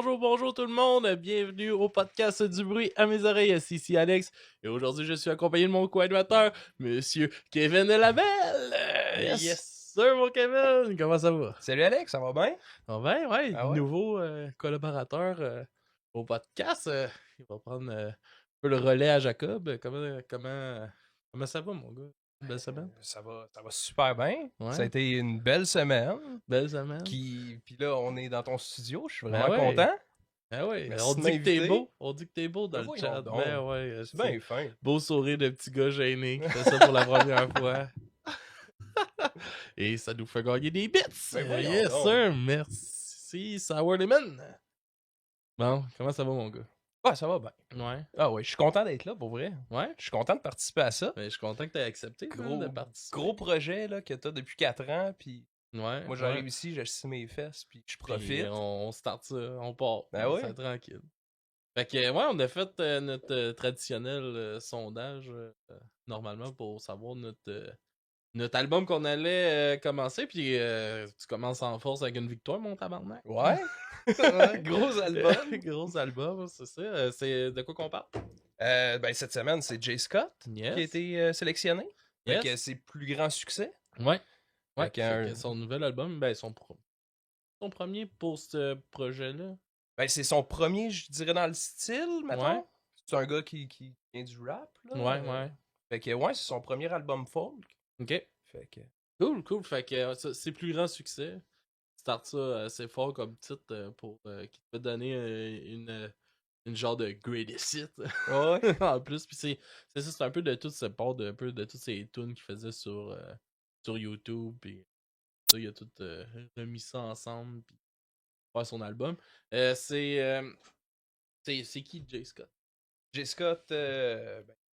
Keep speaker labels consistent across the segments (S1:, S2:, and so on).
S1: Bonjour tout le monde, bienvenue au podcast du bruit à mes oreilles, c'est ici Alex, et aujourd'hui je suis accompagné de mon co-animateur, Monsieur Kevin Delabelle.
S2: Yes.
S1: Yes sir mon Kevin, comment ça va?
S2: Salut Alex, ça va bien?
S1: Ça va bien, ouais,
S2: Ah ouais?
S1: nouveau collaborateur au podcast, il va prendre un peu le relais à Jacob, comment ça va mon gars? Belle semaine?
S2: Ça va super bien.
S1: Ouais.
S2: Ça a été une belle semaine.
S1: Belle semaine?
S2: Puis là, on est dans ton studio, je suis
S1: Ben
S2: vraiment
S1: ouais.
S2: content.
S1: Ah ouais,
S2: Merci
S1: on
S2: de
S1: dit que t'es
S2: m'inviter.
S1: beau, on dit que t'es beau dans
S2: Ben
S1: le
S2: voyons
S1: chat.
S2: donc.
S1: Ben ouais,
S2: C'est bien fin.
S1: beau sourire de petit gars gêné qui fait ça pour la première fois. Et ça nous fait gagner des bits.
S2: Ben voyons
S1: Yes
S2: donc.
S1: sir, merci Sour Lemon. Bon, comment ça va mon gars?
S2: Ouais, ça va bien.
S1: Ouais.
S2: Ah ouais, je suis content d'être là pour vrai.
S1: Ouais?
S2: Je suis content de participer à ça.
S1: Ben, je suis content que t'aies accepté de participer.
S2: Gros projet là, que t'as depuis 4 ans. Puis
S1: Ouais.
S2: moi, j'arrive ici, j'assis mes fesses, puis je profite.
S1: Puis, on start ça, on part.
S2: Ben ouais.
S1: C'est tranquille. Fait que, ouais, on a fait notre traditionnel sondage normalement pour savoir notre album qu'on allait commencer. Puis tu commences en force avec une victoire, mon tabarnak.
S2: Ouais.
S1: Ouais.
S2: Gros album.
S1: Gros album, c'est ça. C'est de quoi qu'on parle?
S2: Ben cette semaine, c'est Jay Scott
S1: Yes.
S2: qui a été sélectionné.
S1: Yes.
S2: Fait que c'est plus grand succès.
S1: Ouais. Ouais.
S2: Fait
S1: Fait que son nouvel album, ben son premier pour ce projet-là.
S2: Ben, c'est son premier, je dirais, dans le style, mettons.
S1: Ouais.
S2: C'est un gars qui vient du rap, là.
S1: Ouais.
S2: Fait que, ouais, c'est son premier album folk.
S1: Ok.
S2: Fait que...
S1: Cool. Fait que c'est plus grand succès. Start ça assez fort comme titre pour qui te peut donner une genre de greatest hit.
S2: Ouais.
S1: En plus, puis c'est ça, c'est un peu de tout ce part un peu de toutes ces tunes qu'il faisait sur YouTube, puis ça, il a tout remis ça ensemble, puis faire son album. C'est qui Jay Scott?
S2: Jay Scott,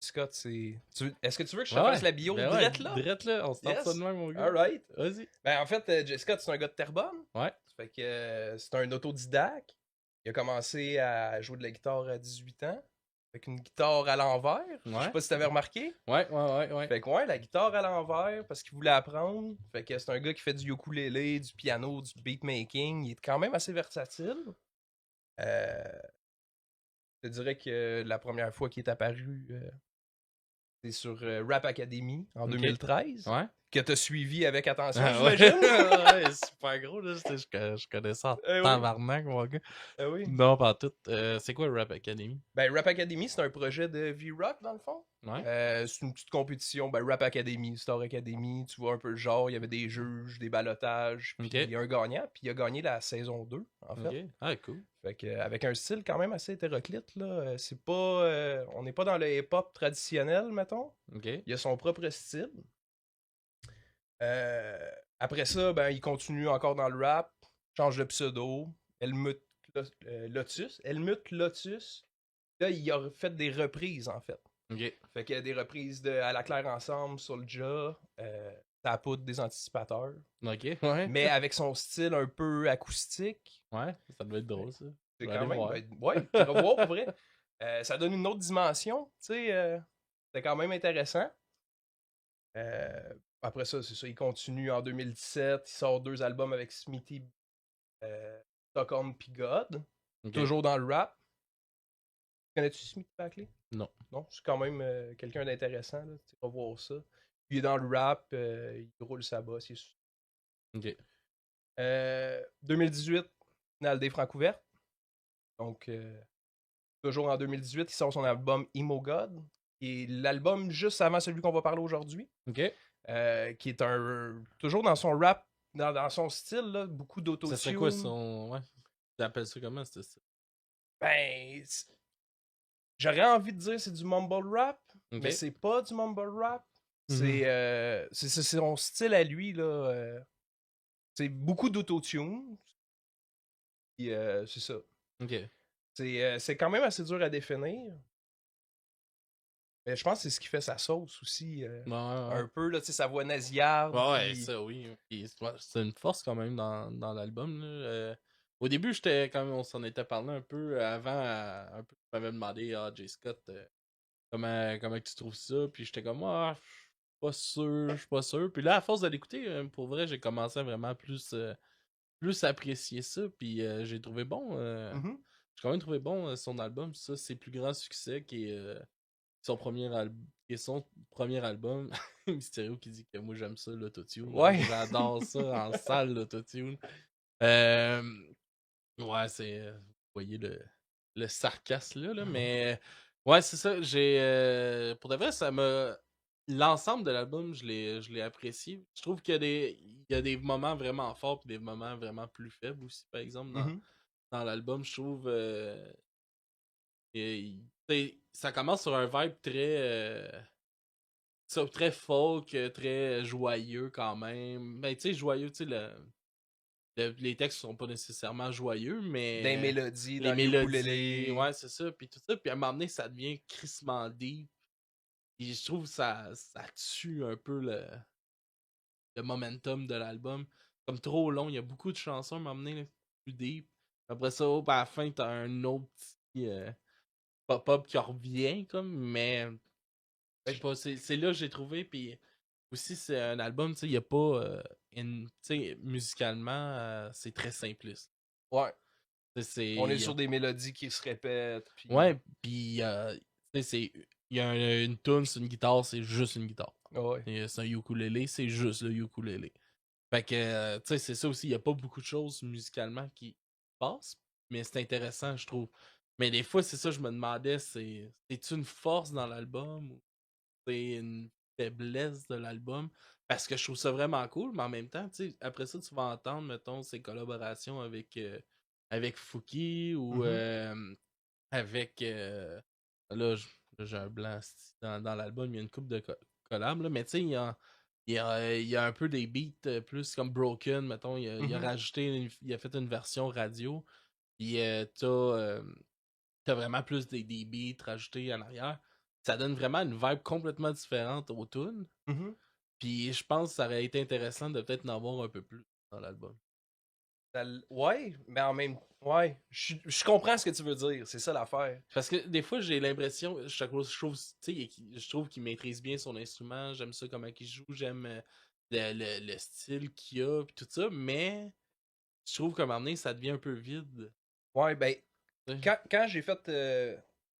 S2: Scott, c'est... Est-ce que tu veux que je te fasse la bio drette là?
S1: Drette là, on start ça de même, mon gars.
S2: Alright.
S1: Vas-y.
S2: Ben, en fait, Jay Scott, c'est un gars de Terrebonne.
S1: Ouais.
S2: Fait que c'est un autodidacte. Il a commencé à jouer de la guitare à 18 ans. Avec une guitare à l'envers. Je sais pas si t'avais remarqué.
S1: Ouais.
S2: Fait que ouais, la guitare à l'envers parce qu'il voulait apprendre. Fait que c'est un gars qui fait du ukulélé, du piano, du beatmaking. Il est quand même assez versatile. Je te dirais que la première fois qu'il est apparu, c'est sur Rap Academy en 2013.
S1: Ouais.
S2: Que t'as suivi avec attention,
S1: Ouais.
S2: j'imagine.
S1: Ouais, super gros, là. Je connais ça en
S2: oui.
S1: tabarnak, mon gars.
S2: Oui.
S1: Non, pas tout. C'est quoi Rap Academy?
S2: Ben, Rap Academy, c'est un projet de V-Rock, dans le fond.
S1: Ouais.
S2: C'est une petite compétition. Ben, Rap Academy, Star Academy, tu vois un peu le genre. Il y avait des juges, des ballotages, puis il y a un gagnant. Puis il a gagné la saison 2, en fait.
S1: Ok. Ah, cool.
S2: Fait que, avec un style quand même assez hétéroclite, là. C'est pas... on n'est pas dans le hip-hop traditionnel, mettons.
S1: Ok.
S2: Il a son propre style. Après ça, ben, il continue encore dans le rap. Change de pseudo. Helmut Lotus. Là, il a fait des reprises, en fait.
S1: Ok.
S2: Fait qu'il y a des reprises de À la claire ensemble, Soulja, Ça poudre des anticipateurs.
S1: Ok, ouais.
S2: Mais avec son style un peu acoustique.
S1: Ouais, ça doit être drôle, ça.
S2: C'est quand même... ouais, tu vas voir, pour vrai. Ça donne une autre dimension, tu sais. C'est quand même intéressant. Après ça, c'est ça, il continue en 2017. Il sort 2 albums avec Smithy, Stockholm puis God.
S1: Okay.
S2: Toujours dans le rap. Connais-tu Smithy Backley?
S1: Non.
S2: Non, c'est quand même quelqu'un d'intéressant. Là. Tu vas voir ça. Il est dans le rap, il roule sa bosse.
S1: Ok.
S2: 2018, finale des Francouvertes. Donc, toujours en 2018, il sort son album Emo God. Et l'album juste avant celui qu'on va parler aujourd'hui.
S1: Ok.
S2: Qui est toujours dans son rap, dans son style, là, beaucoup d'autotune.
S1: Ça serait quoi son... Ouais. Tu appelles ça comment, ce style?
S2: Ben... J'aurais envie de dire c'est du mumble rap, mais c'est pas du mumble rap. C'est son style à lui, là. C'est beaucoup d'autotune. C'est ça.
S1: Ok.
S2: C'est quand même assez dur à définir. Mais je pense que c'est ce qui fait sa sauce aussi. Un peu, là, tu sais, sa voix nasillarde.
S1: Ouais, ça, oui. C'est une force quand même dans l'album. Au début, quand on s'en était parlé un peu avant, un peu, tu m'avais demandé, Jay Scott, comment tu trouves ça? Puis j'étais comme, je suis pas sûr. Puis là, à force de l'écouter, pour vrai, j'ai commencé à vraiment plus plus apprécié ça, puis j'ai trouvé bon. J'ai quand même trouvé bon son album, ça, ses plus grands succès, qui est son premier album. Mysterio qui dit que moi j'aime ça, l'autotune.
S2: Ouais.
S1: J'adore ça en salle, l'autotune. Ouais, c'est. Vous voyez le sarcasme là, mais. Ouais, c'est ça. Pour de vrai, ça m'a. L'ensemble de l'album, je l'ai apprécié. Je trouve il y a des moments vraiment forts et des moments vraiment plus faibles aussi, par exemple, dans l'album. Je trouve. Ça commence sur un vibe très folk, très joyeux quand même. Ben, tu sais, joyeux, tu sais, les textes sont pas nécessairement joyeux, mais.
S2: Des mélodies,
S1: les
S2: dans
S1: mélodies, ouais, c'est ça. Puis tout ça. Puis à un moment donné, ça devient crissement deep. Et je trouve que ça tue un peu le momentum de l'album. Comme trop long, il y a beaucoup de chansons à un moment donné, là, plus deep. Après ça, à la fin, t'as un autre petit pop-up qui revient, comme, mais. Je sais pas, c'est là que j'ai trouvé. Puis aussi, c'est un album, tu sais, il n'y a pas. Tu sais, musicalement, c'est très simpliste.
S2: Ouais. On est
S1: Il y a-
S2: sur des mélodies qui se répètent. Puis...
S1: Ouais, puis tu sais, il y a une tune, c'est une guitare, c'est juste une guitare.
S2: Ouais.
S1: Et, c'est un ukulélé, c'est juste le ukulélé. Fait que, tu sais, c'est ça aussi, il n'y a pas beaucoup de choses musicalement qui passent, mais c'est intéressant, je trouve. Mais des fois, c'est ça, je me demandais, c'est une force dans l'album ou c'est une faiblesse de l'album? Parce que je trouve ça vraiment cool, mais en même temps, tu sais, après ça, tu vas entendre, mettons, ses collaborations avec Fouki ou avec. Là, j'ai un blanc dans l'album, il y a une coupe de collabs, là, mais tu sais, il y a un peu des beats plus comme Broken, mettons. Il a rajouté, il a fait une version radio. Puis t'as vraiment plus des beats rajoutés en arrière. Ça donne vraiment une vibe complètement différente au tune. Puis je pense que ça aurait été intéressant de peut-être en avoir un peu plus dans l'album.
S2: Ouais, mais en même temps, ouais, je comprends ce que tu veux dire, c'est ça l'affaire.
S1: Parce que des fois, j'ai l'impression, je trouve qu'il maîtrise bien son instrument, j'aime ça comment il joue, j'aime le style qu'il a, puis tout ça, mais je trouve qu'à un moment donné, ça devient un peu vide.
S2: Ouais, ben, quand j'ai fait.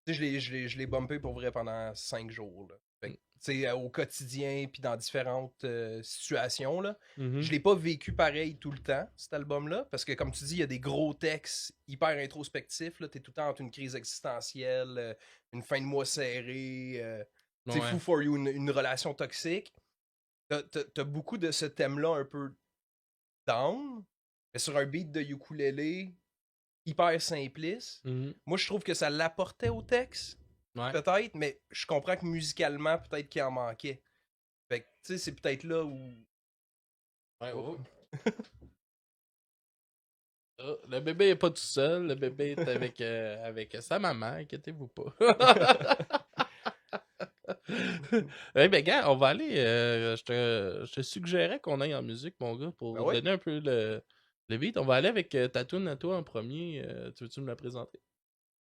S2: Tu sais, je l'ai bumpé pour vrai pendant 5 jours. Là. Fait que, tu sais, au quotidien, puis dans différentes situations, là. Je l'ai pas vécu pareil tout le temps, cet album-là, parce que, comme tu dis, il y a des gros textes hyper introspectifs. T'es tout le temps entre une crise existentielle, une fin de mois serrée, tu sais, fou for you, une relation toxique. T'as beaucoup de ce thème-là un peu down, mais sur un beat de ukulélé hyper simpliste. Moi, je trouve que ça l'apportait au texte, peut-être, mais je comprends que musicalement, peut-être qu'il en manquait. Fait que, tu sais, c'est peut-être là où...
S1: Ouais, le bébé est pas tout seul, le bébé est avec sa maman, inquiétez-vous pas. Eh ben, gars, on va aller. Je te suggérais qu'on aille en musique, mon gars, pour donner un peu le beat. On va aller avec ta tune à toi en premier. Tu veux-tu me la présenter?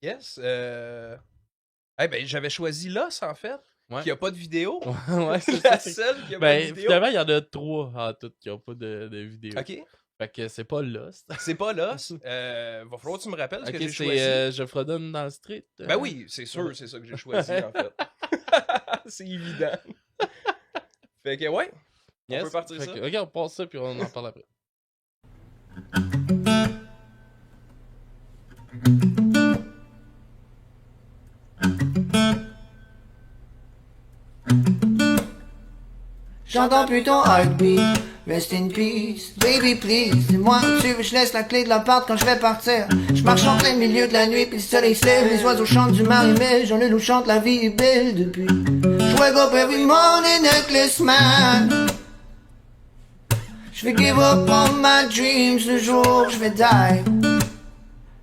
S2: Yes. Eh ben, j'avais choisi Lost, en fait, qui a pas de vidéo.
S1: Ouais, c'est
S2: la seule qui a pas de vidéo.
S1: Finalement, il y en a 3 en tout qui n'ont pas de vidéo.
S2: OK.
S1: Fait que c'est pas Lost.
S2: C'est pas Lost. Va falloir que tu me rappelles ce que j'ai choisi.
S1: C'est Je fredonne dans le street.
S2: Ben oui, c'est sûr, c'est ça que j'ai choisi, en fait. C'est évident. Fait que, ouais. On peut partir ça.
S1: Ok, on passe ça, puis on en parle après.
S3: J'entends plus ton heartbeat, rest in peace, baby please. Dis-moi où tu veux, je laisse la clé de l'appart quand je vais partir. Je marche en plein milieu de la nuit, puis le soleil se lève, les oiseaux chantent du marimé, j'en ai nous chante la vie est belle depuis. Je wake up every morning necklace man. Je vais give up on my dreams le jour où je vais die.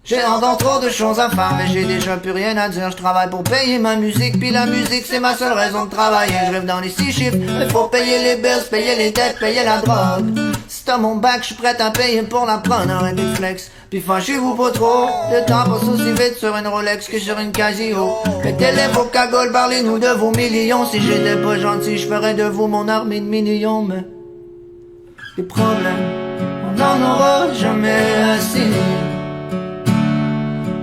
S3: J'ai encore trop de choses à faire, mais j'ai déjà plus rien à dire. Je travaille pour payer ma musique, puis la musique c'est ma seule raison de travailler. Je rêve dans les 6 chiffres, mais faut payer les bills, payer les dettes, payer la drogue. Si t'as mon bac, je suis prêt à payer pour la prendre, arrêtez de flex. Puis fâchez-vous pas trop, le temps passe aussi vite sur une Rolex que sur une Casio. Mettez-les vos cagoles, parlez-nous de vos millions. Si j'étais pas gentil, je ferais de vous mon armée de millions, mais les problèmes, on n'en aura jamais assez.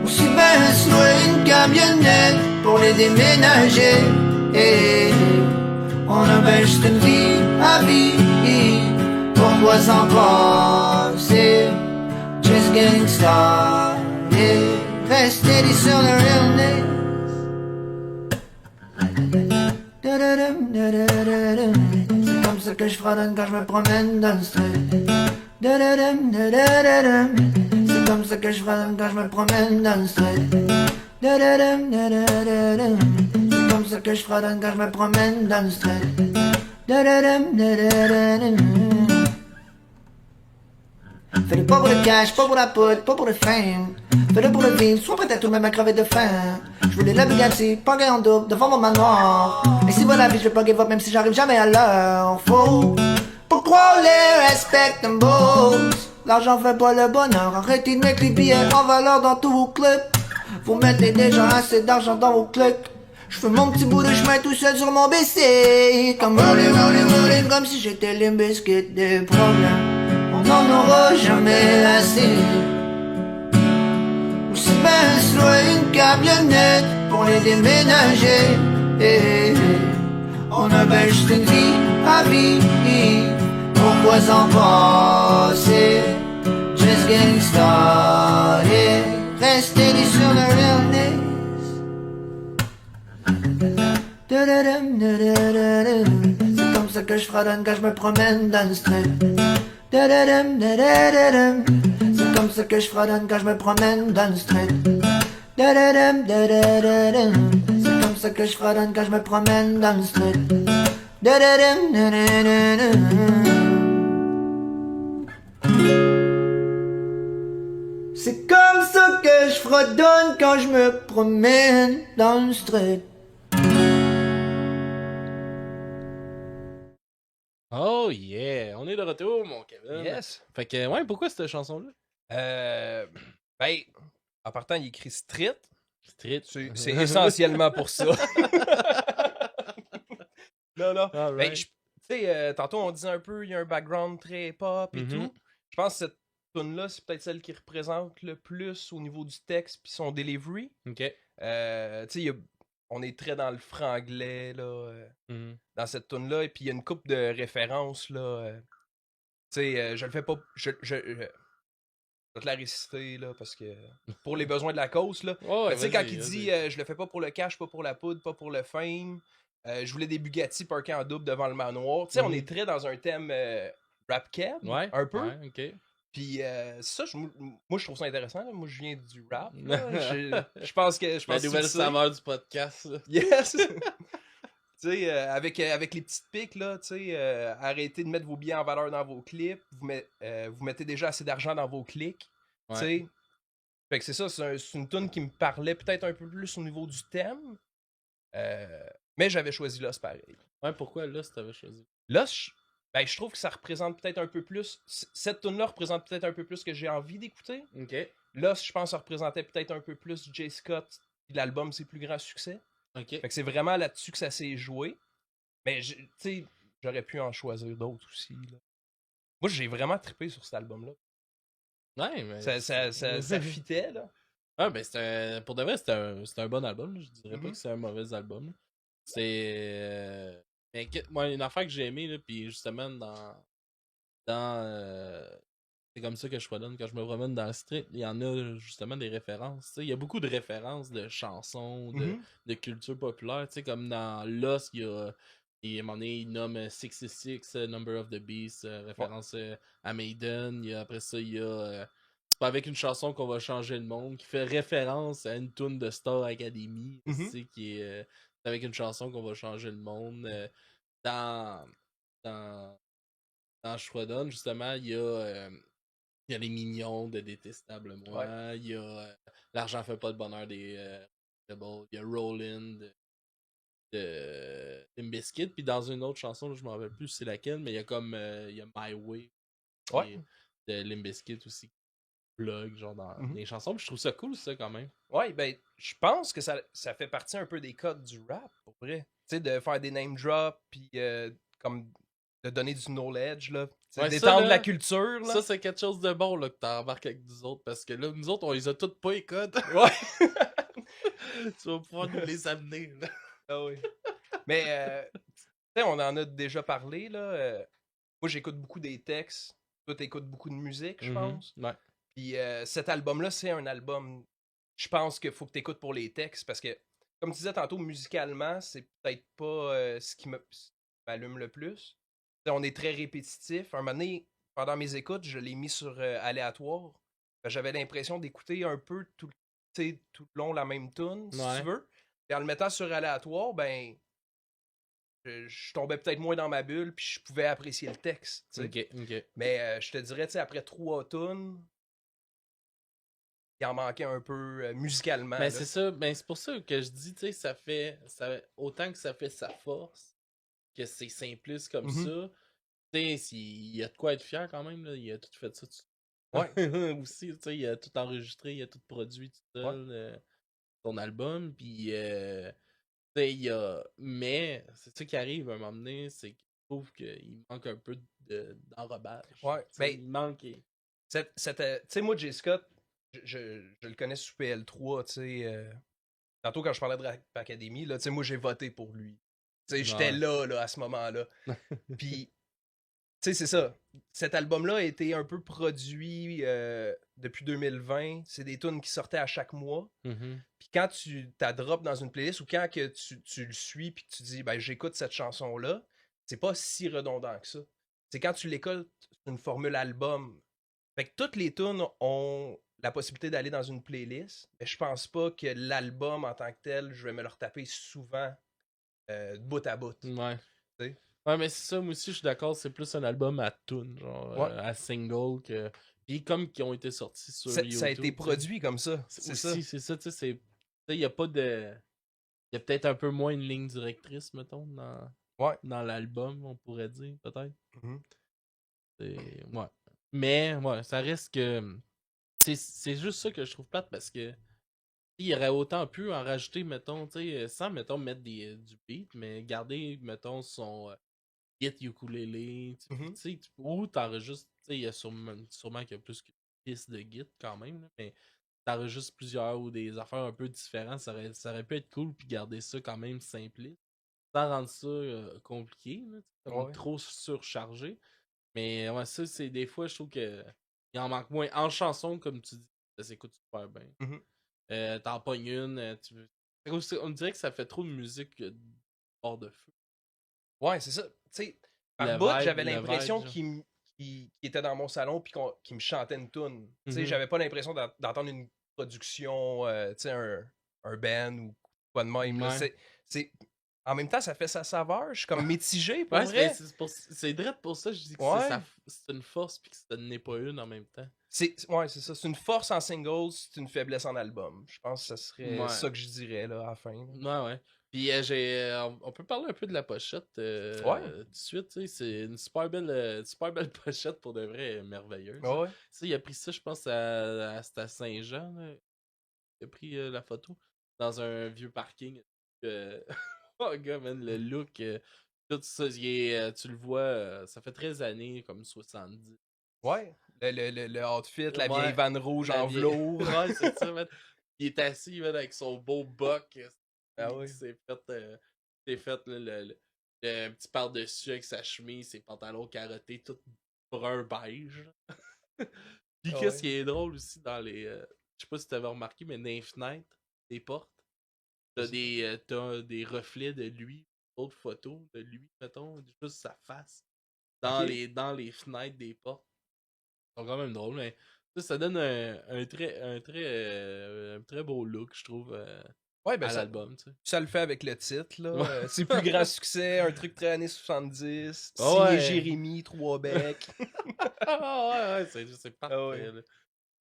S3: Aussi bien se louer une camionnette pour les déménager. Et on a ben juste une vie à vivre, pourquoi s'en passer? Just getting started. Rester dit sur le realness. C'est comme ça que je fredonne quand je me promène dans le street. C'est comme ça que je fredonne quand je me promène dans le street. C'est comme ça que je fredonne quand je me promène dans le street. Fais-le pas pour le cash, pas pour la poudre, pas pour le fame. Fais-le pour le vivre, sois prêt à tout le même à crever de faim. Je voulais la Bugatti, pogger en double devant mon manoir. Et si voilà la vie, je vais pas give up même si j'arrive jamais à l'heure. Faut pourquoi les respect them both. L'argent fait pas le bonheur, arrêtez de mettre les billets en valeur dans tous vos clips. Vous mettez déjà assez d'argent dans vos clics. Je fais mon petit bout de chemin tout seul sur mon BC. Comme rolling, comme si j'étais Limp Bizkit. Des problèmes, on n'en aura jamais assez. Aussi bien se louer une camionnette pour les déménager. On a ben juste une vie à vivre, pourquoi s'en passer? Just getting started. Rester dit sur le realness. C'est comme ça que je fredonne quand je me promène dans le street. C'est comme ça que je fredonne quand je me promène dans le street. C'est comme ça que je fredonne quand je me promène dans le street. C'est comme ça que je fredonne quand je me promène dans le street.
S1: Oh yeah, on est de retour, mon Kevin.
S2: Yes.
S1: Fait que, ouais, pourquoi cette chanson-là?
S2: Ben, en partant, il écrit Street.
S1: Street.
S2: C'est essentiellement pour ça. Non.
S1: All
S2: Ben,
S1: right.
S2: tu sais, tantôt, on disait un peu, il y a un background très pop et tout. Je pense que cette tune-là, c'est peut-être celle qui représente le plus au niveau du texte puis son delivery.
S1: Ok.
S2: Tu sais, on est très dans le franglais, là, dans cette tune-là. Et puis, il y a une couple de références, là. Tu sais, je le fais pas... Je vais te la réciter, là, parce que... Pour les besoins de la cause, là.
S1: Oh,
S2: Tu sais, quand il dit « Je le fais pas pour le cash, pas pour la poudre, pas pour le fame. Je voulais des Bugatti parkés en double devant le manoir. » Tu sais, on est très dans un thème rap cab,
S1: Ouais,
S2: un peu.
S1: Ouais, ok.
S2: Puis ça, moi, je trouve ça intéressant. Là. Moi, je viens du rap. Je pense que...
S1: La nouvelle saveur du podcast. Là.
S2: Yes! Tu sais, avec les petites piques, là, tu sais, arrêtez de mettre vos billets en valeur dans vos clips. Vous mettez déjà assez d'argent dans vos clics.
S1: Ouais.
S2: Tu sais. Fait que c'est ça, c'est une tune qui me parlait peut-être un peu plus au niveau du thème. Mais j'avais choisi Lost pareil.
S1: Ouais, pourquoi là, si t'avais choisi?
S2: Lost, je trouve que ça représente peut-être un peu plus... Cette tune-là représente peut-être un peu plus ce que j'ai envie d'écouter.
S1: Ok.
S2: Lost, je pense, ça représentait peut-être un peu plus J. Scott et l'album Ses plus grands succès.
S1: Ok.
S2: Fait que c'est vraiment là-dessus que ça s'est joué. Mais, tu sais, j'aurais pu en choisir d'autres aussi. Là. Moi, j'ai vraiment trippé sur cet album-là.
S1: Ouais, mais.
S2: Ça fitait, là.
S1: Ah, ben, pour de vrai, c'est un bon album. Là. Je dirais pas que c'est un mauvais album. Là. C'est. Mais moi, une affaire que j'ai aimée, là, puis justement, c'est comme ça que je fredonne quand je me promène dans le street. Il y en a justement des références. T'sais. Il y a beaucoup de références de chansons, de culture populaire. T'sais, comme dans Lost, il y a. Et à un moment donné, il nomme 666, Number of the Beast, référence à Maiden. Après ça, il y a. C'est pas avec une chanson qu'on va changer le monde, qui fait référence à une tune de Star Academy, qui est avec une chanson qu'on va changer le monde. Dans Schrodon, justement, il y a les mignons de Détestable Moi, il y a L'argent fait pas le bonheur des Rebels, il y a Rollin' de Limp Bizkit, puis dans une autre chanson, là, je me rappelle plus c'est laquelle, mais il y a comme il y a My Way de Limp Bizkit aussi, blog genre dans les chansons, puis je trouve ça cool ça quand même.
S2: Ouais, ben je pense que ça fait partie un peu des codes du rap pour vrai. Tu sais, de faire des name drops puis comme de donner du knowledge, là.
S1: Ouais,
S2: D'étendre
S1: là,
S2: la culture, là.
S1: Ça, c'est quelque chose de bon là, que t'as embarqué avec nous autres, parce que là, nous autres, on les a toutes pas, les codes.
S2: Ouais.
S1: Tu vas pouvoir nous les amener, là.
S2: Ah oui. Mais, tu sais, on en a déjà parlé, là. Moi, j'écoute beaucoup des textes. Toi, t'écoutes beaucoup de musique, je pense.
S1: Ouais.
S2: Puis cet album-là, c'est un album, je pense qu'il faut que t'écoutes pour les textes, parce que, comme tu disais tantôt, musicalement, c'est peut-être pas ce qui m'allume le plus. T'sais, on est très répétitif. Un moment donné, pendant mes écoutes, je l'ai mis sur aléatoire. J'avais l'impression d'écouter un peu tout le long la même tune, si tu veux. Et en le mettant sur aléatoire, ben, je tombais peut-être moins dans ma bulle, puis je pouvais apprécier le texte. T'sais.
S1: Ok.
S2: Mais je te dirais, tu sais, après 3 tunes, il en manquait un peu musicalement.
S1: Ben,
S2: là.
S1: c'est ça. Ben, c'est pour ça que je dis, tu sais, autant que ça fait sa force, que c'est simpliste comme ça. Tu sais, il y a de quoi être fier quand même, là. Il a tout fait ça.
S2: Ouais.
S1: Aussi, tu sais, il a tout enregistré, il a tout produit tout seul, son album. Puis, tu sais, mais, c'est ça qui arrive à un moment donné, c'est qu'il trouve qu'il manque un peu d'enrobage.
S2: Ouais.
S1: Ben,
S2: Ben,
S1: il manque.
S2: tu sais, moi, J. Scott, je le connais sous PL3, tu sais. Tantôt, quand je parlais de Rap Academy, là, tu sais, moi, j'ai voté pour lui. Tu sais, j'étais là, à ce moment-là. Puis, tu sais, c'est ça. Cet album-là a été un peu produit depuis 2020. C'est des tunes qui sortaient à chaque mois. Puis quand tu drop dans une playlist ou quand que tu le suis puis que tu dis, ben, j'écoute cette chanson-là, c'est pas si redondant que ça. C'est quand tu l'écoutes, c'est une formule album. Fait que toutes les tunes ont la possibilité d'aller dans une playlist, mais je pense pas que l'album en tant que tel, je vais me le retaper souvent de bout à bout.
S1: Ouais.
S2: T'sais?
S1: Ouais, mais c'est ça, moi aussi, je suis d'accord, c'est plus un album à tune, genre, à single que. Puis comme qui ont été sortis sur YouTube.
S2: Ça a été produit comme ça.
S1: C'est ça. C'est ça, tu sais, il y a pas de. Il y a peut-être un peu moins une ligne directrice, mettons, dans l'album, on pourrait dire, peut-être. Ouais. Mais, ouais, ça reste que. C'est juste ça que je trouve plate parce que. Il aurait autant pu en rajouter, mettons, tu sais, sans, mettons, mettre du beat, mais garder, mettons, son Git ukulélé, tu sais, ou t'enregistres, tu sais, il y a sûrement qu'il y a plus que pistes de Git quand même, là, mais t'enregistres plusieurs ou des affaires un peu différentes, ça aurait pu être cool, puis garder ça quand même simpliste, sans rendre ça compliqué, là, comme trop surchargé. Mais ouais, ça, c'est des fois, je trouve que il en manque moins. En chanson, comme tu dis, ça s'écoute super bien. T'en pognes une, on dirait que ça fait trop de musique hors de feu.
S2: Ouais, c'est ça. Tu sais, par bout, j'avais l'impression qu'il était dans mon salon puis qu'il me chantait une tune. Tu sais, j'avais pas l'impression d'entendre une production, tu sais, un band ou quoi de même. Ouais. En même temps, ça fait sa saveur. Je suis comme mitigé pour vrai.
S1: C'est direct pour ça, je dis que c'est une force puis que ce n'est pas une en même temps.
S2: Ouais, c'est ça. C'est une force en single, c'est une faiblesse en album. Je pense que ça serait ça que je dirais là, à la fin.
S1: Ouais. Puis on peut parler un peu de la pochette tout de suite. C'est une super belle pochette pour de vrai merveilleuse.
S2: Ouais.
S1: Il a pris ça, je pense, à Saint-Jean. Là. Il a pris la photo dans un vieux parking. Oh, gars, man, le look, tout ça, tu le vois, ça fait 13 années, comme 70.
S2: Ouais, le outfit, la vieille vanne rouge en velours.
S1: Ouais, c'est ça, man. Il est assis, man, avec son beau buck.
S2: Ah oui.
S1: Il s'est fait le petit par-dessus avec sa chemise, ses pantalons carottés, tout brun beige. Puis qu'est-ce qui est drôle aussi dans les. Je sais pas si tu avais remarqué, mais dans les fenêtres, des portes, t'as des reflets de lui, d'autres photos de lui, mettons, juste sa face. Dans les fenêtres des portes. C'est quand même drôle, mais ça donne un très beau look, je trouve, à l'album.
S2: Ça le fait avec le titre, là. C'est plus grand succès, un truc très années 70. Signé Jérémy, 3 becs.
S1: ouais, c'est parfait.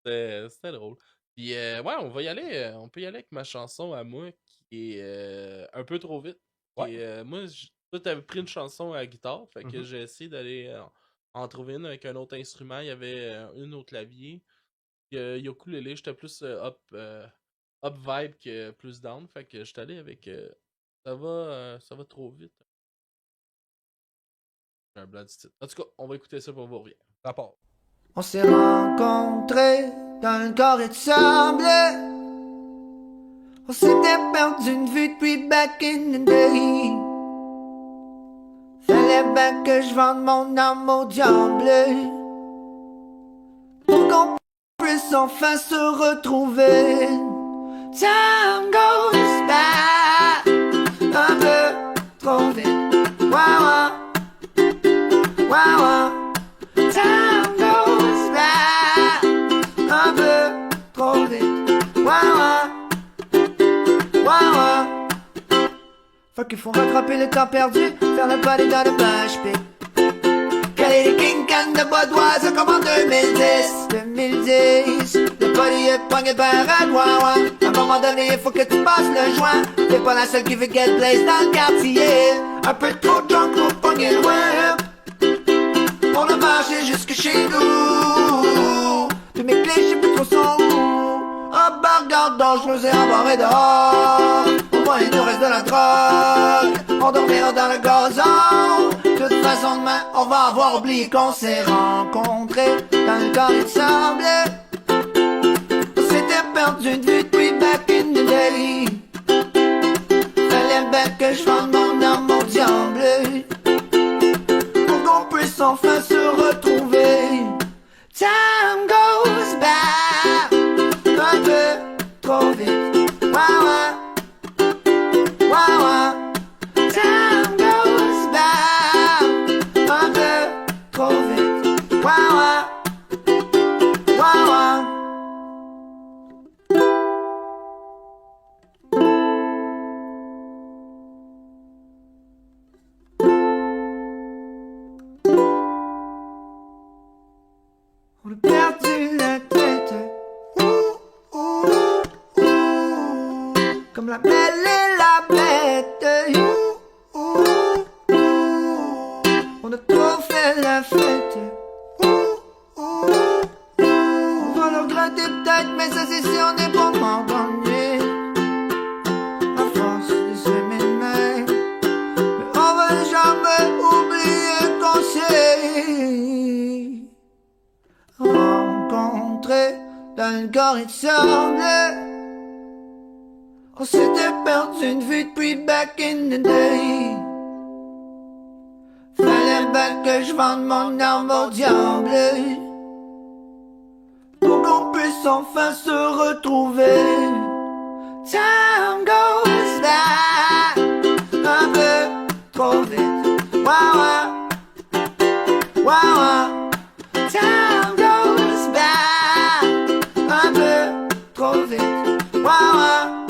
S1: C'était drôle. Puis, on va y aller. On peut y aller avec ma chanson à moi qui est un peu trop vite. Moi, toi, t'avais pris une chanson à la guitare, fait que j'ai essayé d'aller en trouver une avec un autre instrument. Il y avait une au clavier. Ukulélé, j'étais plus up vibe que plus down. Fait que j'étais allé avec ça va trop vite. Un blanc du titre. En tout cas, on va écouter ça pour vous revient.
S2: Ça part.
S3: On s'est rencontrés dans une corée de sable. On s'était perdu une vue depuis back in the day. Fallait bien que je vende mon âme au diable pour qu'on puisse enfin se retrouver. Time goes by un peu trop vite. Wow, wow, wow. Time goes by un peu trop vite. Wow, wow. Fait qu'il faut rattraper le temps perdu, faire le party dans le bâche pit. Caler les King Kong de Bodoise comme en 2010. 2010, le party est pogné par un doigt. À un moment donné, il faut que tu passes le joint. T'es pas la seule qui veut get blaze dans le quartier. Un peu trop drunk pour pogner le web. On a marché jusque chez nous. Puis mes clés, je sais plus trop sont où. Oh bah regarde donc, je nous ai embarrés dehors. Au moins il nous reste de la drogue. On dormira dans le gazon. De toute façon demain, on va avoir oublié qu'on s'est rencontrés dans le corps de sable. On s'était perdu de vue depuis back in the day. Fallait bien que je vende mon âme au diable pour qu'on puisse enfin se retrouver. Time goes by un peu trop vite. Wow, wow. Time goes by un peu trop vite. Wow. On a perdu la tête. Comme la belle et la bête. On a trop fait la fête. On va le regretter peut-être, mais ça c'est sûr, on est pas m'abandonner. À force de s'aimer de même, mais on va jamais oublier qu'on s'est rencontrés dans une corée de sable. On s'était perdu une vue depuis back in the day. Fallait bien que je vende mon âme au diable pour qu'on puisse enfin se retrouver. Time goes by un peu trop vite. Wow. Time goes by un peu trop vite. Wow.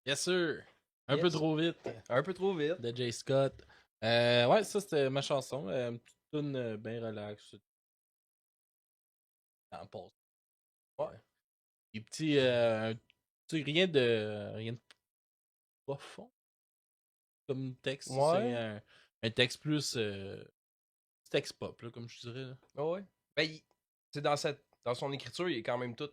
S1: Yes, sir. Un
S2: Yes.
S1: peu trop vite.
S2: Un peu trop vite.
S1: De Jay Scott. Ouais, ça c'était ma chanson. Une petite tune bien relax. En pause. Ouais. Des petits. Tu sais, rien de profond comme texte.
S2: Ouais.
S1: C'est un texte plus. Texte pop, là, comme je dirais. Là.
S2: Ouais. Ben, dans son écriture, il est quand même tout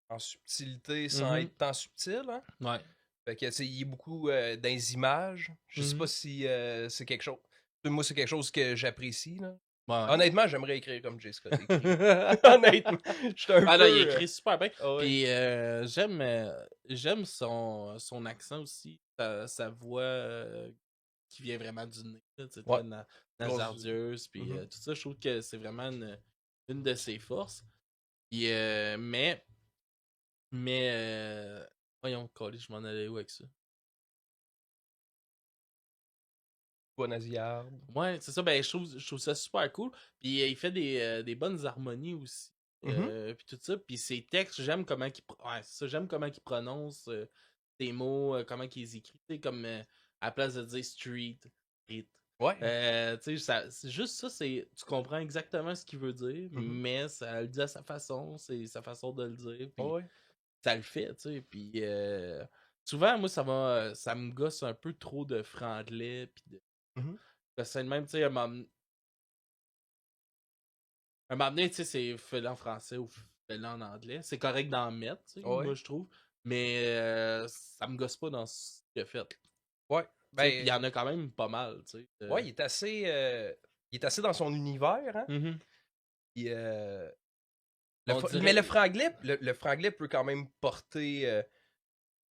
S2: en subtilité sans
S1: Mhm.
S2: être tant subtil. Hein?
S1: Ouais.
S2: Fait que, tu sais, il est beaucoup dans les images. Je sais pas si c'est quelque chose. Moi, c'est quelque chose que j'apprécie. Là.
S1: Ouais.
S2: Honnêtement, j'aimerais écrire comme Jay Scott écrit. Honnêtement, j'étais un
S1: Ah
S2: peu...
S1: non, il écrit super bien.
S2: Ah ouais.
S1: Puis j'aime son accent aussi. Sa voix qui vient vraiment du nez. Tu sais,
S2: Ouais.
S1: nasardieuse. Puis tout ça, je trouve que c'est vraiment une de ses forces. Puis, voyons, Colin, je m'en allais où avec ça?
S2: Pas nasillarde.
S1: Ouais, c'est ça, ben je trouve ça super cool. Puis il fait des bonnes harmonies aussi. Puis tout ça. Puis ses textes, j'aime comment j'aime comment il prononce ses mots, comment il les écrit. Tu sais, comme à la place de dire street.
S2: Ouais.
S1: Tu sais, c'est juste ça, tu comprends exactement ce qu'il veut dire, mais ça le dit à sa façon, c'est sa façon de le dire. Puis
S2: Ouais.
S1: ça le fait, tu sais. Puis souvent, moi, ça me gosse un peu trop de franglais. Puis de. C'est même, tu sais, un moment donné, tu sais, c'est fais-le en français ou fais-le en anglais. C'est correct d'en mettre, tu sais, moi, je trouve. Mais ça me gosse pas dans ce qu'il a fait.
S2: Ouais.
S1: Il y en a quand même pas mal, tu sais.
S2: Ouais, il est assez dans son univers, hein.
S1: Mm-hmm.
S2: Puis,
S1: Dirait...
S2: Mais le franglais peut quand même porter.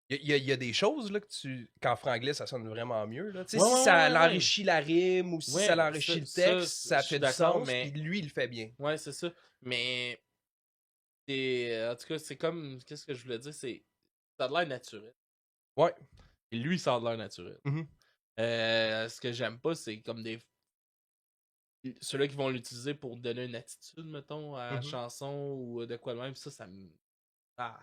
S2: Il y a des choses là, qu'en franglais, ça sonne vraiment mieux. Là. Si ça l'enrichit la rime ou si ça l'enrichit le texte, ça fait du sens. Mais lui, il le fait bien.
S1: Ouais, c'est ça. Mais en tout cas, c'est comme. Qu'est-ce que je voulais dire? Ça a de l'air naturel.
S2: Ouais.
S1: Et lui, ça a de l'air naturel.
S2: Mm-hmm.
S1: Ce que j'aime pas, c'est comme ceux-là qui vont l'utiliser pour donner une attitude, mettons, à la chanson ou de quoi de même. Ça me. Ah.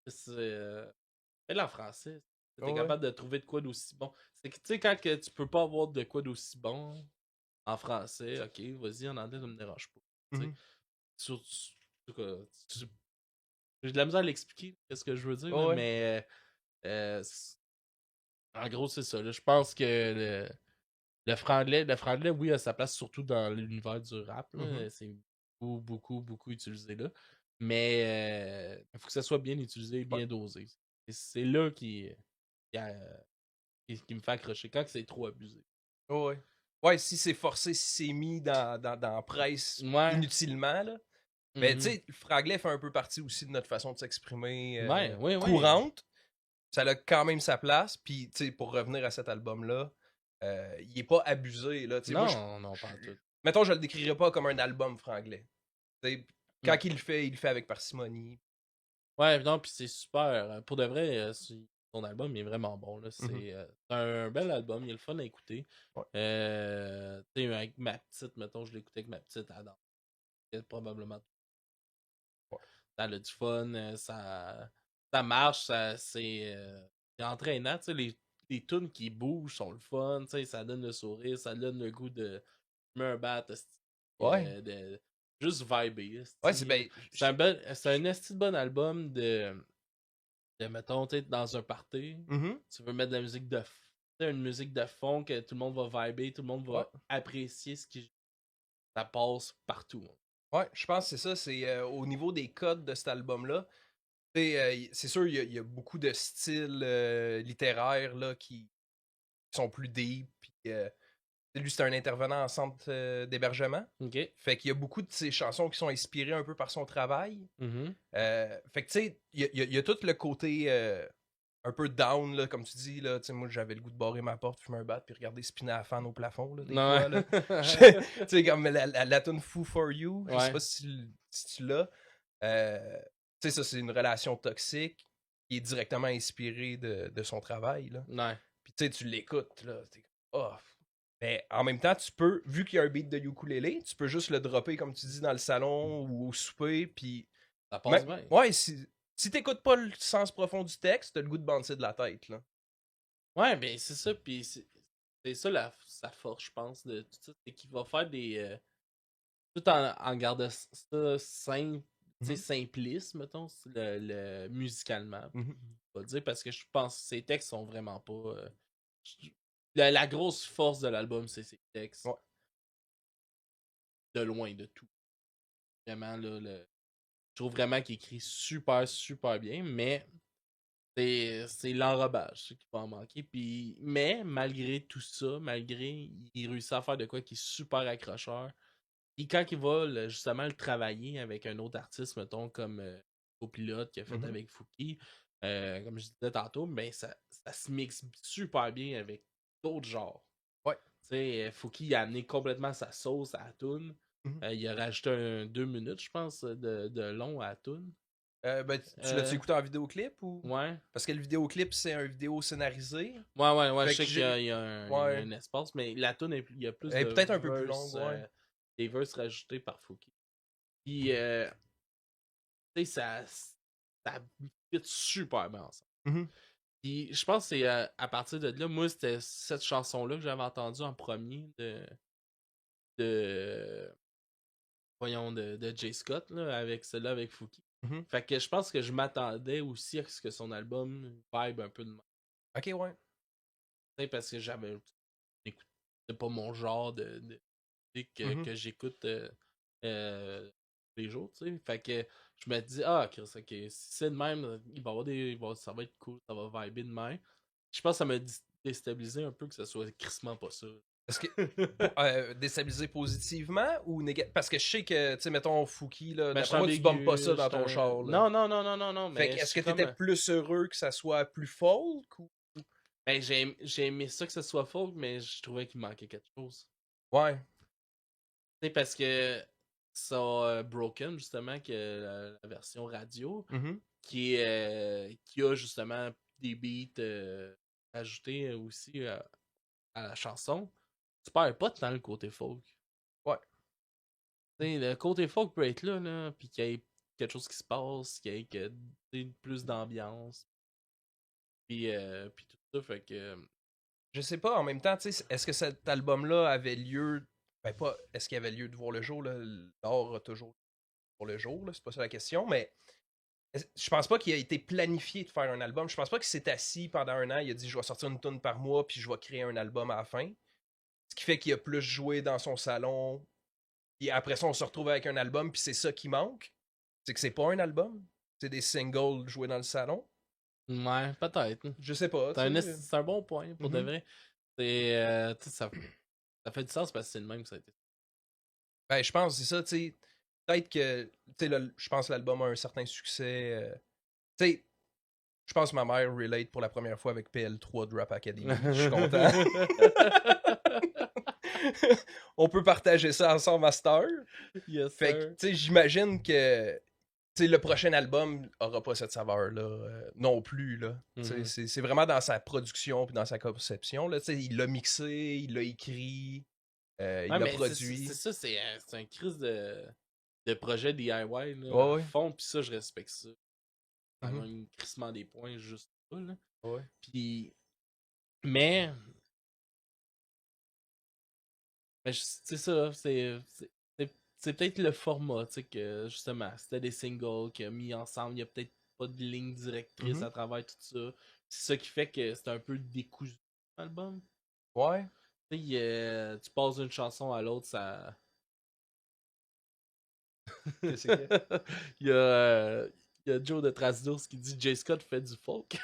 S1: Fais-le en français. T'es capable de trouver de quoi d'aussi bon. C'est que, tu sais, quand que tu peux pas avoir de quoi d'aussi bon en français, ok, vas-y, en anglais, ça me dérange pas. J'ai de la misère à l'expliquer, qu'est-ce que je veux dire, là, mais en gros, c'est ça. Là. Je pense que le franglais, oui, a sa place surtout dans l'univers du rap. C'est beaucoup utilisé là. Mais il faut que ça soit bien utilisé, bien dosé. Et c'est là qui me fait accrocher quand c'est trop abusé.
S2: Ouais, si c'est forcé, si c'est mis dans la presse inutilement, là. Mais tu sais, le franglais fait un peu partie aussi de notre façon de s'exprimer courante. Ça a quand même sa place. Puis, tu sais, pour revenir à cet album-là, il est pas abusé. Là.
S1: Non, pas tout.
S2: Mettons, je le décrirais pas comme un album franglais. Quand il le fait avec parcimonie.
S1: Ouais, non, puis c'est super. Pour de vrai, son album il est vraiment bon. Là. C'est un bel album, il est le fun à écouter.
S2: Ouais.
S1: Tu sais, avec ma petite, mettons, je l'écoutais avec ma petite, elle probablement. Ouais. Ça a du fun, ça marche, c'est entraînant. Tu sais, les tunes qui bougent sont le fun, tu sais, ça donne le sourire, ça donne le goût de me battre, de juste vibrer.
S2: Ouais, c'est
S1: un esti de bon album de mettons, tu dans un party, tu veux mettre de la musique une musique de fond que tout le monde va vibrer, tout le monde va apprécier ça passe partout.
S2: Ouais, je pense que c'est ça, c'est au niveau des codes de cet album-là. C'est sûr, il y a beaucoup de styles littéraires là, qui sont plus deep. Puis, lui, c'est un intervenant en centre d'hébergement. Fait qu'il y a beaucoup de ses chansons qui sont inspirées un peu par son travail. Fait que tu sais, il y a tout le côté un peu down, là, comme tu dis. Là, moi, j'avais le goût de barrer ma porte, fumer un bat, puis regarder spinner à fan au plafond. Là, des fois, là. Tu sais, comme la tune Foo for You, je sais pas si tu l'as. Tu sais, ça, c'est une relation toxique qui est directement inspirée de son travail. Là. Puis tu sais, tu l'écoutes, là. T'es comme, oh. Mais en même temps, tu peux, vu qu'il y a un beat de ukulélé, tu peux juste le dropper, comme tu dis, dans le salon ou au souper, puis...
S1: Ça passe bien.
S2: Ouais, si t'écoutes pas le sens profond du texte, t'as le goût de bouncer de la tête, là.
S1: Ouais, ben c'est ça, puis c'est ça sa force, je pense, de tout ça, c'est qu'il va faire des... tout en gardant ça simple, simpliste, mettons, musicalement, on va dire, parce que je pense que ces textes sont vraiment pas... La grosse force de l'album, c'est ses textes.
S2: Ouais.
S1: De loin de tout. Vraiment, là, je trouve vraiment qu'il écrit super, super bien, mais c'est l'enrobage qui va en manquer. Mais malgré tout ça, il réussit à faire de quoi qui est super accrocheur. Et quand il va justement le travailler avec un autre artiste, mettons, comme Copilote qui a fait avec Fouki, comme je disais tantôt, ben ça se mixe super bien avec d'autres genres.
S2: Ouais.
S1: Tu sais, Fouki il a amené complètement sa sauce à la toune. Il a rajouté 2 minutes, je pense, de long à la toune.
S2: Ben, tu l'as-tu écouté en vidéoclip ou?
S1: Ouais.
S2: Parce que le vidéoclip, c'est un vidéo scénarisé.
S1: Ouais. Je sais qu'il y a un espace, mais la toune, il y a plus
S2: Elle
S1: de.
S2: est peut-être un peu plus longue, ouais.
S1: Des verses rajoutés par Fouki. Puis, tu sais, ça fit super bien ensemble. Puis, je pense que c'est à partir de là, moi, c'était cette chanson-là que j'avais entendue en premier de Jay Scott, là, avec celle-là avec Fouki. Fait que je pense que je m'attendais aussi à ce que son album vibe un peu de même.
S2: Ok, ouais.
S1: Tu sais, parce que c'est pas mon genre que j'écoute les jours, tu sais. Fait que je me dis, ah, Chris, ok, si c'est de même, il va y avoir ça va être cool, ça va vibrer de même. Je pense que ça m'a déstabilisé un peu que ce soit crissement pas ça.
S2: Est-ce que déstabiliser positivement ou négativement? Parce que je sais que, tu sais, mettons Fouki, là, d'après moi, tu bombes pas ça dans ton char. Là.
S1: Non,
S2: Fait
S1: mais
S2: que est-ce que t'étais plus heureux que ça soit plus folk ou.
S1: Ben, j'ai aimé ça que ce soit folk, mais je trouvais qu'il manquait quelque chose.
S2: Ouais.
S1: Tu sais, parce que ça Broken, justement, que la version radio, qui a justement des beats ajoutés aussi à la chanson, tu perds pas tant le côté folk.
S2: Ouais.
S1: Tu sais, le côté folk peut être là, puis qu'il y ait quelque chose qui se passe, qu'il y ait plus d'ambiance, puis tout ça, fait que.
S2: Je sais pas, en même temps, tu sais, est-ce que cet album-là avait lieu. Ben, pas est-ce qu'il avait lieu de voir le jour, là? L'or a toujours pour le jour, là, c'est pas ça la question, mais je pense pas qu'il a été planifié de faire un album. Je pense pas qu'il s'est assis pendant un an, il a dit je vais sortir une tune par mois, puis je vais créer un album à la fin. Ce qui fait qu'il a plus joué dans son salon. Et après ça, on se retrouve avec un album, puis c'est ça qui manque. C'est que c'est pas un album. C'est des singles joués dans le salon.
S1: Ouais, peut-être.
S2: Je sais pas.
S1: C'est un bon point, pour de vrai. C'est, ça fait du sens parce que c'est le même que ça a été.
S2: Ben, je pense, c'est ça, tu sais. Peut-être que, tu sais, je pense que l'album a un certain succès. Tu sais, je pense que ma mère relate pour la première fois avec PL3 de Rap Academy. Je suis content. On peut partager ça ensemble, Master.
S1: Yes,
S2: fait que, tu sais, j'imagine que le prochain album aura pas cette saveur-là non plus. Là. C'est vraiment dans sa production et dans sa conception. Là. Il l'a mixé, il l'a écrit, il l'a produit.
S1: C'est ça, c'est un crise de projet DIY. Là,
S2: ouais.
S1: fond, puis ça, je respecte ça. Ça a un crissement des points juste là. Là.
S2: Ouais.
S1: Puis, mais c'est ça, c'est peut-être le format, tu sais, que justement, c'était des singles qui a mis ensemble, il n'y a peut-être pas de ligne directrice à travers tout ça. C'est ça qui fait que c'est un peu décousu l'album.
S2: Ouais.
S1: Tu sais, tu passes d'une chanson à l'autre, ça.
S2: Qu'est-ce que
S1: il y a Joe de Trasdos qui dit J. Scott fait du folk.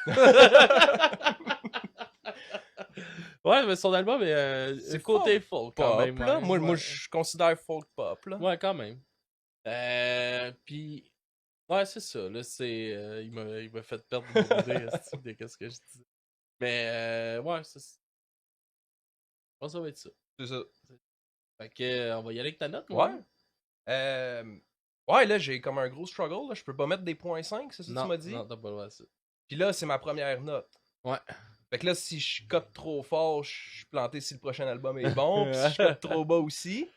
S1: Ouais, mais son album c'est côté folk quand
S2: pop,
S1: même.
S2: Là.
S1: Ouais.
S2: Moi, je considère folk pop. Là.
S1: Ouais, quand même. Puis, ouais, c'est ça. Là, c'est, il m'a fait perdre mon idée de qu'est-ce que je dis. Mais, ouais, c'est ça. Je pense que ça va être ça.
S2: C'est ça.
S1: Fait que, on va y aller avec ta note,
S2: moi. Ouais. Ouais, là, j'ai comme un gros struggle. Là. Je peux pas mettre des points 5, c'est ça que tu m'as dit?
S1: Non, t'as pas le droit à ça.
S2: Puis là, c'est ma première note.
S1: Ouais.
S2: Fait que là, si je cote trop fort, je suis planté si le prochain album est bon. Puis si je cote trop bas aussi.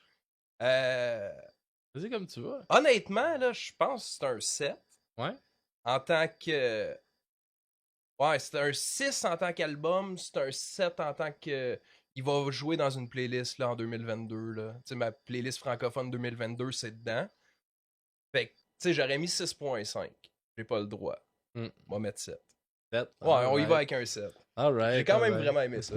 S1: Vas-y comme tu veux.
S2: Honnêtement, là, je pense que c'est un 7.
S1: Ouais.
S2: En tant que. Ouais, c'est un 6 en tant qu'album. C'est un 7 en tant que. Il va jouer dans une playlist là, en 2022. Là. Tu sais, ma playlist francophone 2022, c'est dedans. Fait que, tu sais, j'aurais mis 6.5. J'ai pas le droit. On va mettre 7. 7. Ouais, on y va avec un 7.
S1: Alright.
S2: J'ai quand même vraiment aimé ça.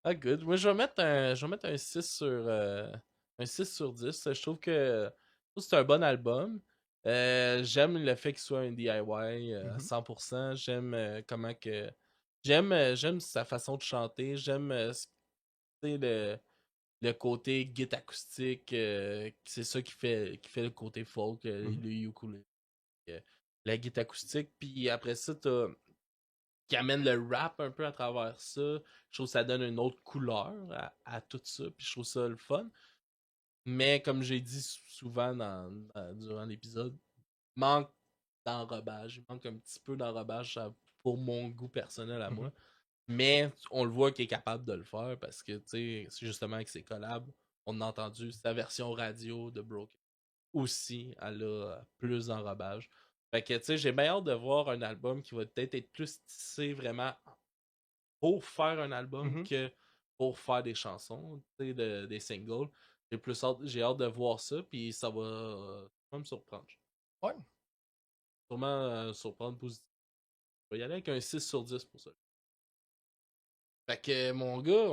S1: Ah, good. Moi, je vais mettre un 6 sur, un 6 sur 10. Je trouve que c'est un bon album. J'aime le fait qu'il soit un DIY à 100%. J'aime comment que. J'aime sa façon de chanter. J'aime le côté guitare acoustique. C'est ça qui fait le côté folk, le ukulele. La guitare acoustique. Puis après ça, qui amène le rap un peu à travers ça. Je trouve que ça donne une autre couleur à tout ça. Puis je trouve ça le fun. Mais comme j'ai dit souvent durant l'épisode, manque d'enrobage. Il manque un petit peu d'enrobage pour mon goût personnel à moi. Mais on le voit qu'il est capable de le faire parce que, tu sais, c'est justement avec ses collabs, on a entendu sa version radio de Broken. Aussi, elle a plus d'enrobage. Fait que, tu sais, j'ai bien hâte de voir un album qui va peut-être être plus tissé vraiment pour faire un album que pour faire des chansons, tu sais, des singles. J'ai hâte de voir ça, puis ça va me surprendre.
S2: Ouais.
S1: Sûrement surprendre positivement. Je vais y aller avec un 6 sur 10 pour ça. Fait que, mon gars,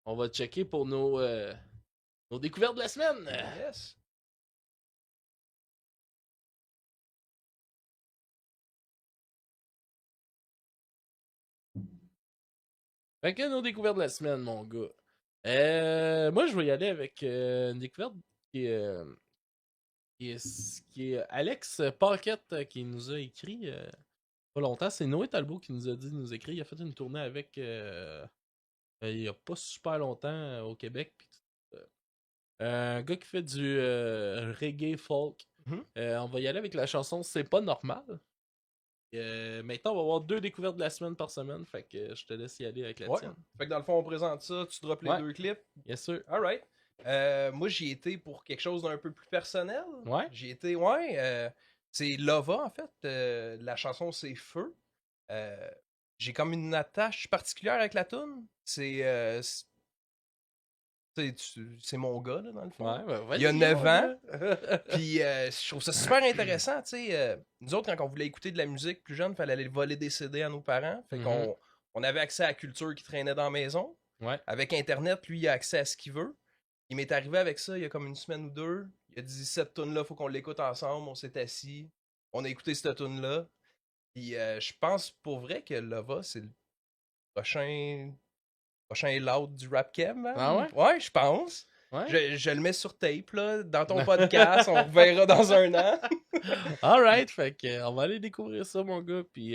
S1: on va checker pour nos découvertes de la semaine.
S2: Yes.
S1: Fait que nos découvertes de la semaine, mon gars. Moi, je vais y aller avec une découverte qui est Alex Paquette qui nous a écrit pas longtemps. C'est Noé Talbot qui nous a dit de nous écrire. Il a fait une tournée avec il y a pas super longtemps au Québec. Un gars qui fait du reggae folk. On va y aller avec la chanson C'est pas normal. Maintenant, on va avoir 2 découvertes de la semaine par semaine. Fait que je te laisse y aller avec la tienne.
S2: Fait que dans le fond, on présente ça, tu drops les 2 clips.
S1: Yes, sûr.
S2: Alright. Moi, j'y étais pour quelque chose d'un peu plus personnel.
S1: Ouais.
S2: J'y étais, c'est Lova, en fait. La chanson, c'est Feu. J'ai comme une attache particulière avec la toune. C'est mon gars, là, dans le fond.
S1: Ouais,
S2: il y a 9 ans. Puis je trouve ça super intéressant. Nous autres, quand on voulait écouter de la musique plus jeune, il fallait aller voler des CD à nos parents. Fait qu'on avait accès à la culture qui traînait dans la maison.
S1: Ouais.
S2: Avec Internet, lui, il a accès à ce qu'il veut. Il m'est arrivé avec ça il y a comme une semaine ou 2. Il a dit cette tune-là, faut qu'on l'écoute ensemble. On s'est assis. On a écouté cette tune-là. Puis je pense pour vrai que Lova, c'est le prochain loud du rap cam. Hein?
S1: Ah ouais?
S2: Ouais, je pense.
S1: Ouais.
S2: Je le mets sur tape, là, dans ton podcast. On reverra dans un an.
S1: Alright, fait que on va aller découvrir ça, mon gars. Puis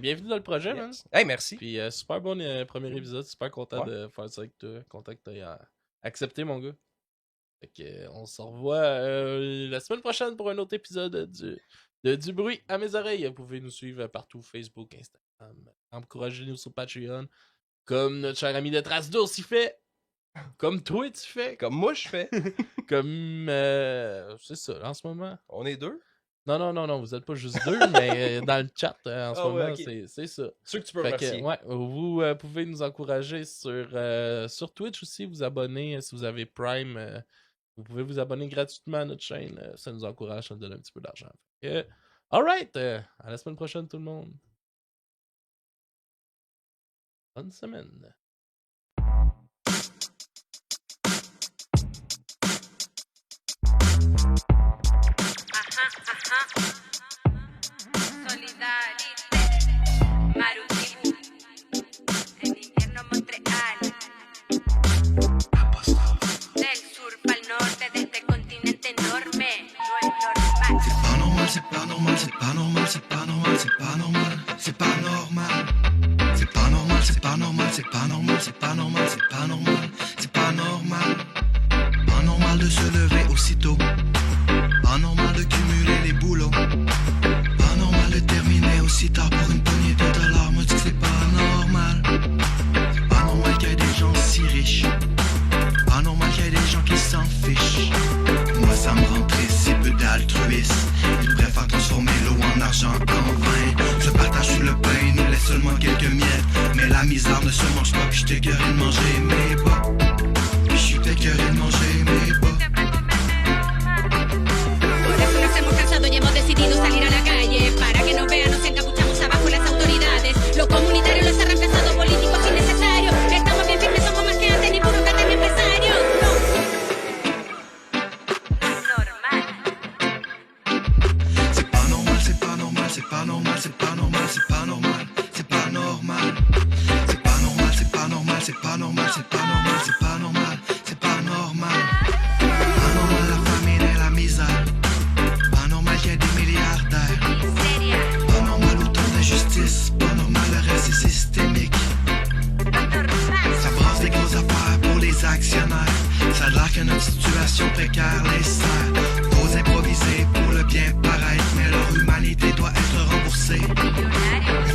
S1: bienvenue dans le projet, man.
S2: Hey, merci.
S1: Puis super bon premier épisode. Super content de faire ça avec toi. Content que tu aies accepté, mon gars. Fait que on se revoit la semaine prochaine pour un autre épisode du bruit à mes oreilles. Vous pouvez nous suivre partout, Facebook, Instagram. Encouragez-nous sur Patreon. Comme notre cher ami de Trace d'Ours, il fait. Comme toi, tu fais.
S2: Comme moi, je fais.
S1: Comme. C'est ça, en ce moment.
S2: On est 2?
S1: Non, vous êtes pas juste 2, mais dans le chat, en ce moment, okay. c'est ça.
S2: Ceux que tu peux remercier.
S1: Vous pouvez nous encourager sur Twitch aussi, vous abonner si vous avez Prime. Vous pouvez vous abonner gratuitement à notre chaîne. Ça nous encourage, ça nous donne un petit peu d'argent. Alright, à la semaine prochaine, tout le monde. Bonne semaine.
S3: De se lever aussitôt, pas normal de cumuler les boulots, pas normal de terminer aussi tard pour une poignée de dollars. Moi dis que c'est pas normal, c'est pas normal qu'il y ait des gens si riches, pas normal qu'il y ait des gens qui s'en fichent. Moi ça me rend triste, c'est peu d'altruisme, ils préfèrent transformer l'eau en argent qu'en vin. Je partage sur le pain, nous laisse seulement quelques miettes, mais la misère ne se mange pas, puis je t'écœuré de manger mes bas, puis je suis écœuré de manger mes bas.
S4: Y hemos decidido salir a la calle para que nos vean, nos encapuchamos abajo las autoridades. Lo comunitario los ha reemplazado políticos innecesarios. Estamos bien firmes, somos más que antes, ni burocratas ni empresarios.
S3: C'est pas normal, c'est pas normal, c'est pas normal, c'est pas normal, c'est pas normal, c'est pas normal. C'est pas normal, c'est pas normal, c'est pas normal, c'est pas normal, c'est pas normal, c'est pas normal. Pas normal la famine et la misère. Pas normal qu'il y ait des milliardaires. Pas normal autant d'injustice. Pas normal le reste est systémique. Ça brasse des grosses affaires pour les actionnaires. Ça a l'air que notre situation précaire les sert. Trop improvisés pour le bien paraître, mais leur humanité doit être remboursée.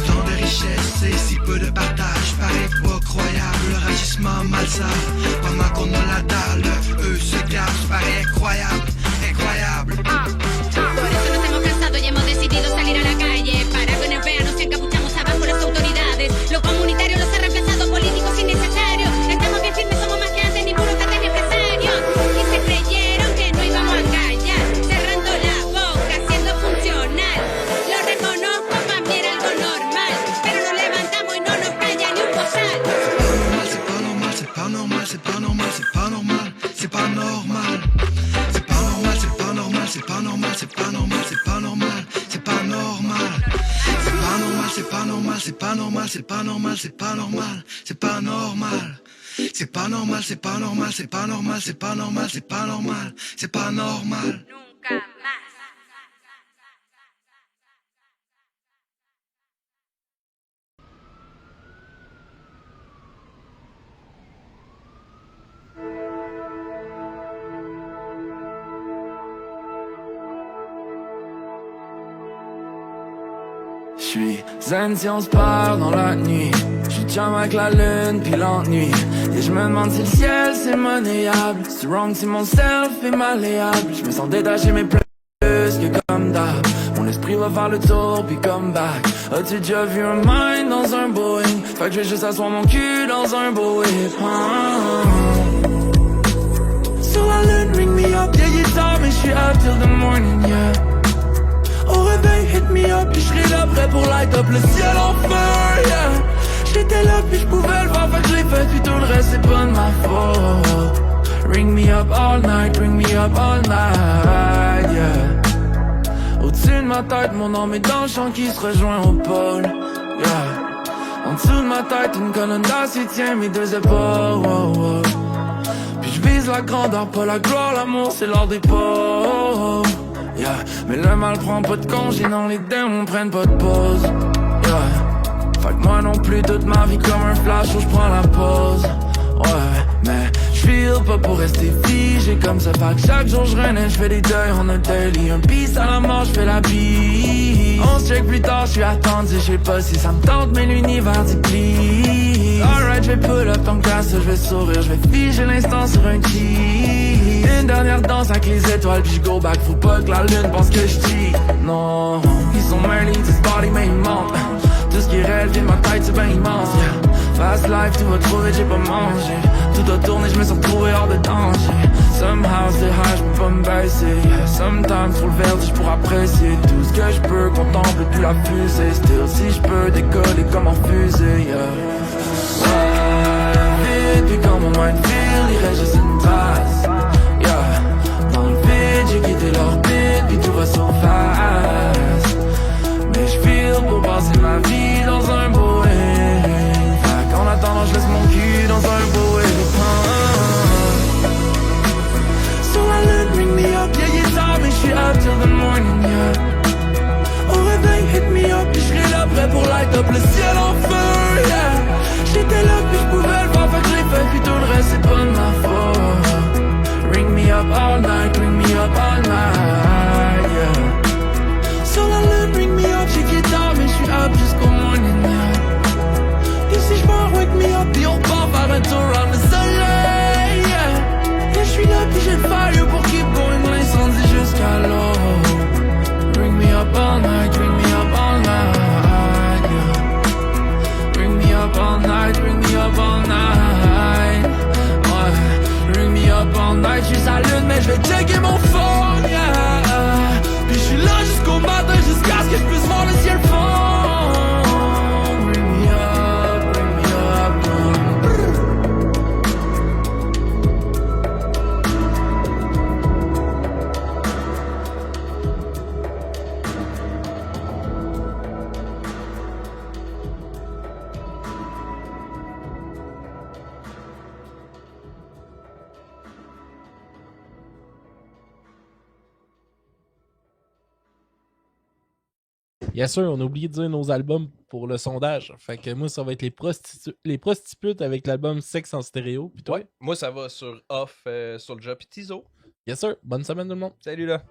S3: Tant de richesse et si peu de partage paraît pas croyable. Leur agissement malsain pendant qu'on a la dalle. Eux se gardent, paraît incroyable, incroyable.
S4: Por eso nos hemos cansado y hemos decidido salir a la calle para que nos vean, nos encapuchamos abajo las autoridades. Lo comunitario los ha reemplazado políticos innecesarios. Estamos bien firmes, somos más que antes, ni burocratas ni empresarios. Y se creyeron que no íbamos a callar, cerrando la boca, siendo funcional. Lo reconozco, para mí era algo normal, pero nos levantamos y no nos calla ni un bozal.
S3: C'est pas normal, c'est pas normal, c'est pas normal, c'est pas normal, c'est pas normal, c'est pas normal. C'est pas
S5: c'est pas normal, c'est pas normal, c'est pas normal, c'est pas normal, c'est pas normal. C'est pas normal, c'est pas normal, c'est pas normal, c'est pas normal, c'est pas normal, c'est pas normal.
S4: Nunca más.
S6: J'suis zen si on se parle dans la nuit. J'suis chum avec la lune puis l'ennui. Et j'me demande si le ciel c'est monnayable. C'est wrong si mon self est malléable. J'me sens détaché mais plus que comme d'hab. Mon esprit va faire le tour puis come back. As-tu déjà vu un mind dans un Boeing? Fait que j'vais juste asseoir mon cul dans un beau whip. Sur la lune, ring me up. Yeah, il est tard mais j'suis up till the morning, yeah. Au réveil, hit me up, puis j'serai là prêt pour light up le ciel en feu, yeah. J'étais là, puis j'pouvais le faire, fait que j'l'ai fait, puis tout le reste c'est pas de ma faute. Ring me up all night, ring me up all night, yeah. Au-dessus de ma tête, mon âme est dans le champ qui se rejoint au pôle, yeah. En dessous de ma tête, une colonne d'acier tient mes deux épaules, oh, oh. Puis j'vise la grandeur, pas la gloire, l'amour c'est l'or des pauvres. Yeah. Mais le mal prend pas de congé, non les démons prennent pas de pause, yeah. Fait que moi non plus toute ma vie comme un flash où j'prends la pause. Ouais, mais j'feel pas pour rester figé comme ça. Fait que chaque jour j'renais, j'fais des deuils en un daily. Un piste à la mort, j'fais la bise. On se check plus tard, j'suis attendu, j'sais pas si ça me tente, mais l'univers dit please. Alright, j'vais pull up ton casse, j'vais sourire, j'vais figer l'instant sur un cheese. Une dernière danse avec les étoiles, puis j'go back, faut pas que la lune pense que j'cheat. Non, ils sont mêlés, this body mais ils mentent. Tout ce qui est réel vient de ma tête, c'est ben immense, yeah. Fast life, tout va trouver, j'ai pas mangé. Tout a tourné, je me suis retrouvé hors de danger. Somehow c'est high, j'peux pas me baisser, yeah. Sometimes faut le vertige pour apprécier tout ce que j'peux, contempler plus la fusée. Still, si j'peux décoller comme en fusée, yeah. Ouais, vite, puis quand mon mind feel, il reste juste une trace, yeah. Dans le vide, j'ai quitté l'orbite, puis tout va so fast. Mais j'feel pour passer ma vie dans un Boeing. Fait qu'en attendant, j'laisse mon cul dans un Boeing. Sur la lune, ring me up, yeah, il est tard, mais j'suis up till the morning, yeah. Au réveil, hit me up, puis j'serai là prêt pour light up le ciel en feu, yeah. J'étais là, puis j'pouvais le faire, fait que j'l'ai fait, puis tout le reste c'est pas de ma faute. Ring me up all night, ring me up all night, yeah. Sur la lune, ring me up, j'ai qu'il est tard, mais j'suis up jusqu'au morning, yeah. Et si j'pars, wake me up, puis on part faire un tour around le soleil, yeah. Et j'suis là, puis j'ai le fire pour keep going, l'incendie jusqu'à l'eau. Ring me up all night, ring me up all night, yeah. Ring me up all night, ring me up all night, ouais. Ring me up all night, j'suis sa lune, mais j'vais checker mon phone, yeah. Puis j'suis là jusqu'au matin, jusqu'à ce que j'puisse voir le ciel fond. Bring me up, bring me up,
S1: Yes sir, on a oublié de dire nos albums pour le sondage. Fait que moi, ça va être les prostitutes avec l'album Sexe en stéréo. Puis toi?
S2: Ouais, moi ça va sur Off, Soulja pis Tizo.
S1: Yes sir, bonne semaine tout le monde.
S2: Salut là.